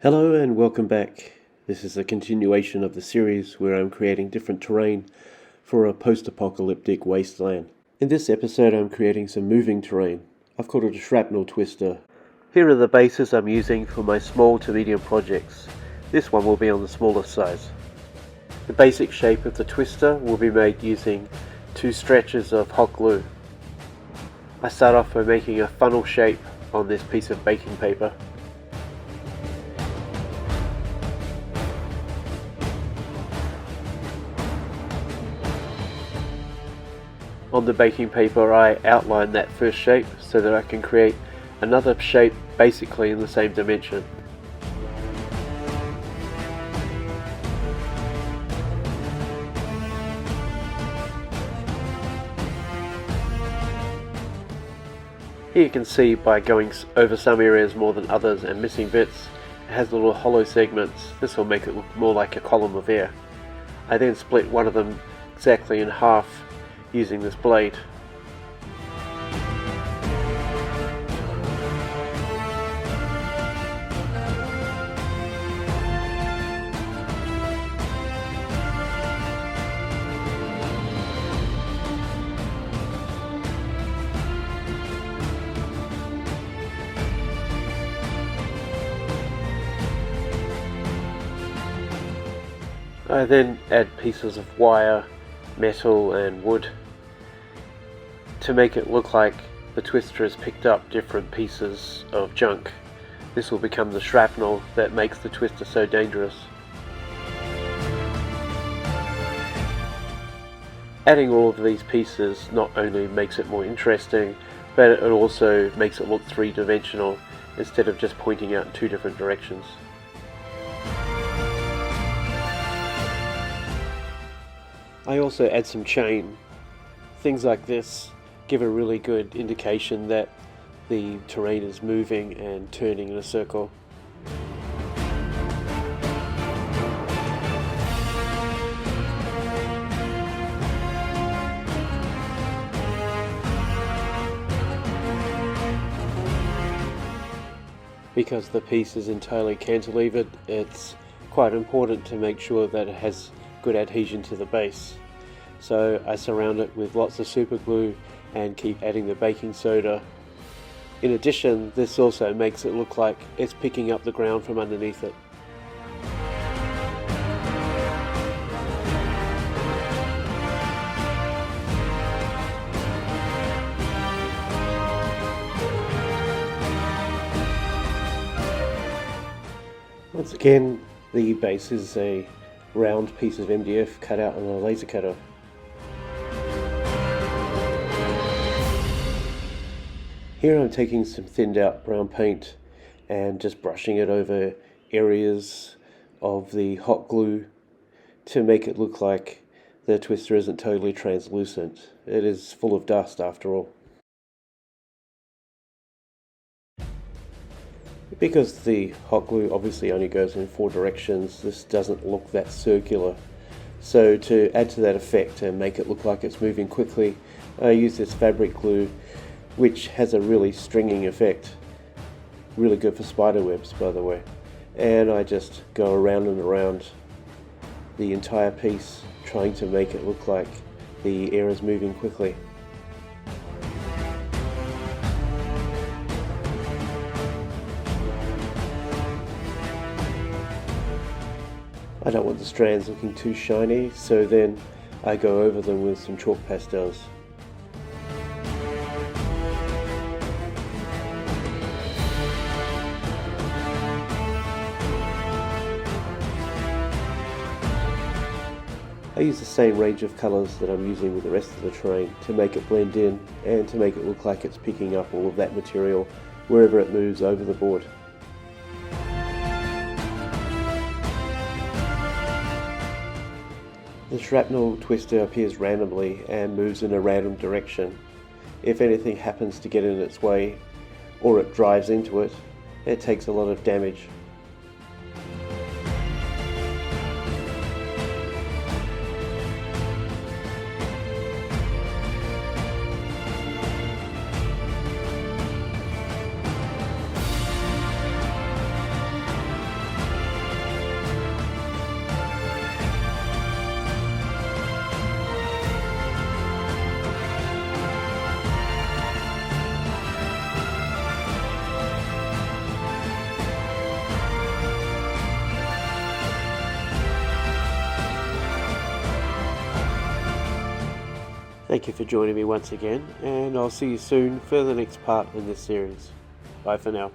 Hello and welcome back. This is a continuation of the series where I'm creating different terrain for a post-apocalyptic wasteland. In this episode I'm creating some moving terrain. I've called it a shrapnel twister. Here are the bases I'm using for my small to medium projects. This one will be on the smaller size. The basic shape of the twister will be made using 2 stretches of hot glue. I start off by making a funnel shape on this piece of baking paper. On the baking paper I outline that first shape so that I can create another shape basically in the same dimension. Here you can see by going over some areas more than others and missing bits, it has little hollow segments. This will make it look more like a column of air. I then split one of them exactly in half using this blade. I then add pieces of wire, metal and wood to make it look like the twister has picked up different pieces of junk. This will become the shrapnel that makes the twister so dangerous. Adding all of these pieces not only makes it more interesting, but it also makes it look three-dimensional instead of just pointing out in 2 different directions. I also add some chain. Things like this give a really good indication that the terrain is moving and turning in a circle. Because the piece is entirely cantilevered, it's quite important to make sure that it has good adhesion to the base. So I surround it with lots of super glue and keep adding the baking soda. In addition, this also makes it look like it's picking up the ground from underneath it. Once again, the base is a round piece of MDF cut out on a laser cutter. Here I'm taking some thinned out brown paint and just brushing it over areas of the hot glue to make it look like the twister isn't totally translucent. It is full of dust after all. Because the hot glue obviously only goes in 4 directions, this doesn't look that circular. So to add to that effect and make it look like it's moving quickly, I use this fabric glue, which has a really stringing effect. Really good for spider webs, by the way. And I just go around and around the entire piece, trying to make it look like the air is moving quickly. I don't want the strands looking too shiny, so then I go over them with some chalk pastels. I use the same range of colours that I'm using with the rest of the terrain to make it blend in and to make it look like it's picking up all of that material wherever it moves over the board. The shrapnel twister appears randomly and moves in a random direction. If anything happens to get in its way or it drives into it, it takes a lot of damage. Thank you for joining me once again, and I'll see you soon for the next part in this series. Bye for now.